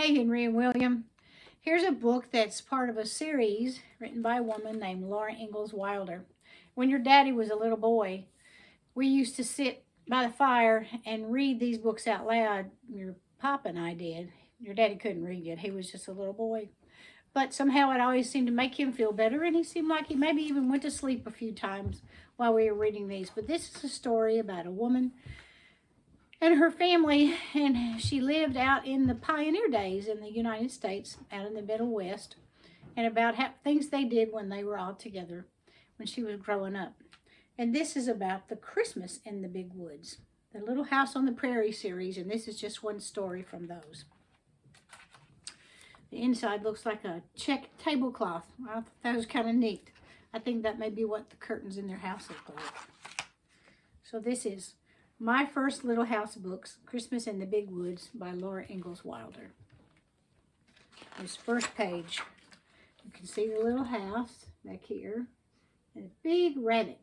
Hey, Henry and William. Here's a book that's part of a series written by a woman named Laura Ingalls Wilder. When your daddy was a little boy, we used to sit by the fire and read these books out loud. Your papa and I did. Your daddy couldn't read yet. He was just a little boy. But somehow it always seemed to make him feel better, and he seemed like he maybe even went to sleep a few times while we were reading these. But this is a story about a woman and her family, and she lived out in the pioneer days in the United States, out in the Middle West, and about things they did when they were all together when she was growing up. And this is about the Christmas in the Big Woods, the Little House on the Prairie series, and this is just one story from those. The inside looks like a check tablecloth. I thought that was kind of neat. I think that may be what the curtains in their house look like. So this is My First Little House Books, Christmas in the Big Woods by Laura Ingalls Wilder. This first page, you can see the little house back here and a big rabbit.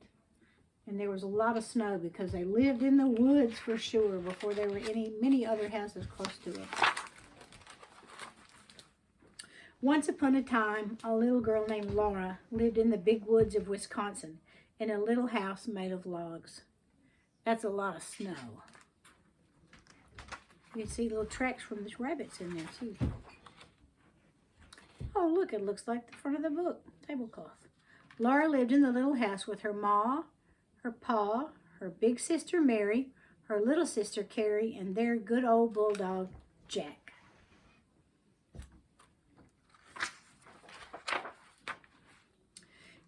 And there was a lot of snow because they lived in the woods for sure before there were many other houses close to it. Once upon a time, a little girl named Laura lived in the big woods of Wisconsin in a little house made of logs. That's a lot of snow. You can see little tracks from the rabbits in there too. Oh, look, it looks like the front of the book, tablecloth. Laura lived in the little house with her ma, her pa, her big sister Mary, her little sister Carrie, and their good old bulldog, Jack.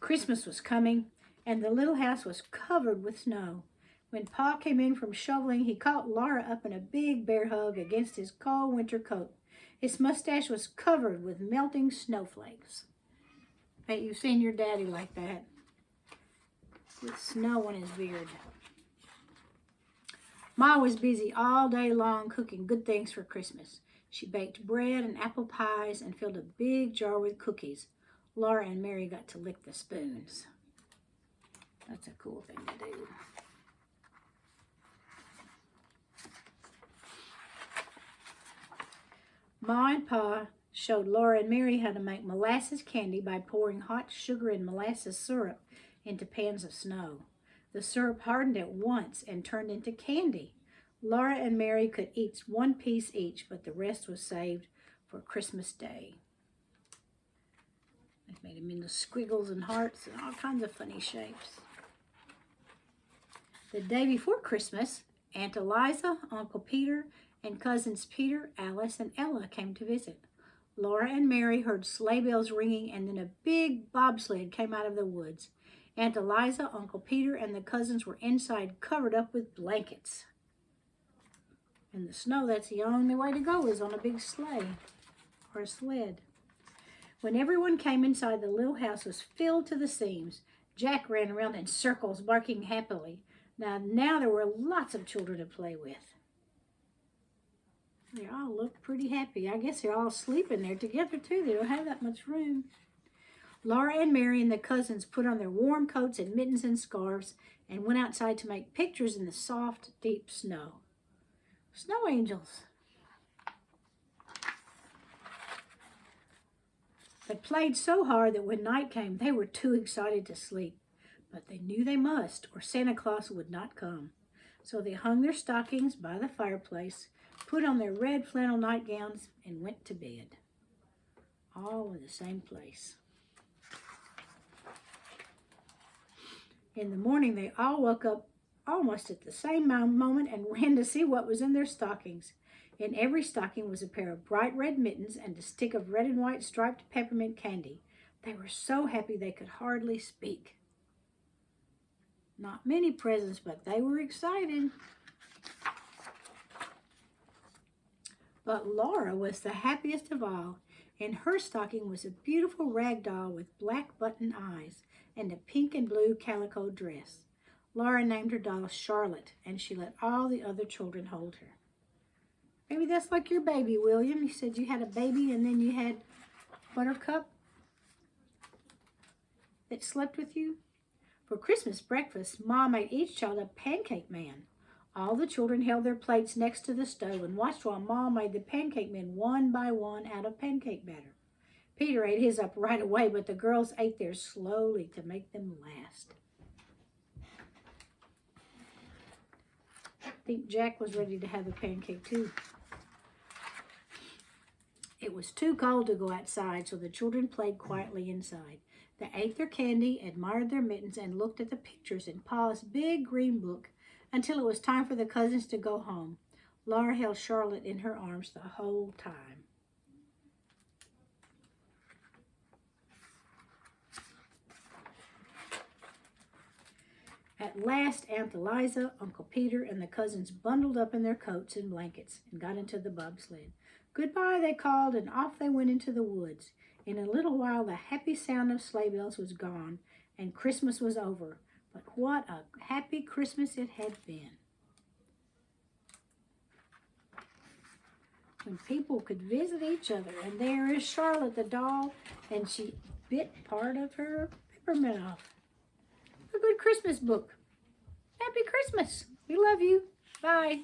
Christmas was coming, and the little house was covered with snow. When Pa came in from shoveling, he caught Laura up in a big bear hug against his cold winter coat. His mustache was covered with melting snowflakes. Bet you've seen your daddy like that, with snow on his beard. Ma was busy all day long cooking good things for Christmas. She baked bread and apple pies and filled a big jar with cookies. Laura and Mary got to lick the spoons. That's a cool thing to do. Ma and Pa showed Laura and Mary how to make molasses candy by pouring hot sugar and molasses syrup into pans of snow. The syrup hardened at once and turned into candy. Laura and Mary could eat one piece each, but the rest was saved for Christmas Day. They made them into squiggles and hearts and all kinds of funny shapes. The day before Christmas, Aunt Eliza, Uncle Peter, and cousins Peter, Alice, and Ella came to visit. Laura and Mary heard sleigh bells ringing, and then a big bobsled came out of the woods. Aunt Eliza, Uncle Peter, and the cousins were inside covered up with blankets. In the snow, that's the only way to go, is on a big sleigh or a sled. When everyone came inside, the little house was filled to the seams. Jack ran around in circles, barking happily. Now there were lots of children to play with. They all look pretty happy. I guess they're all sleeping there together, too. They don't have that much room. Laura and Mary and the cousins put on their warm coats and mittens and scarves and went outside to make pictures in the soft, deep snow. Snow angels. They played so hard that when night came, they were too excited to sleep. But they knew they must, or Santa Claus would not come. So they hung their stockings by the fireplace, put on their red flannel nightgowns, and went to bed. All in the same place. In the morning, they all woke up almost at the same moment and ran to see what was in their stockings. In every stocking was a pair of bright red mittens and a stick of red and white striped peppermint candy. They were so happy they could hardly speak. Not many presents, but they were excited. But Laura was the happiest of all. In her stocking was a beautiful rag doll with black button eyes and a pink and blue calico dress. Laura named her doll Charlotte, and she let all the other children hold her. Maybe that's like your baby, William. You said you had a baby and then you had Buttercup that slept with you. For Christmas breakfast, Mom made each child a pancake man. All the children held their plates next to the stove and watched while Ma made the pancake men one by one out of pancake batter. Peter ate his up right away, but the girls ate theirs slowly to make them last. I think Jack was ready to have a pancake too. It was too cold to go outside, so the children played quietly inside. They ate their candy, admired their mittens, and looked at the pictures in Pa's big green book until it was time for the cousins to go home. Laura held Charlotte in her arms the whole time. At last, Aunt Eliza, Uncle Peter, and the cousins bundled up in their coats and blankets and got into the bobsled. Goodbye, they called, and off they went into the woods. In a little while, the happy sound of sleigh bells was gone, and Christmas was over. But what a happy Christmas it had been. When people could visit each other. And there is Charlotte the doll, and she bit part of her peppermint off. A good Christmas book. Happy Christmas. We love you. Bye.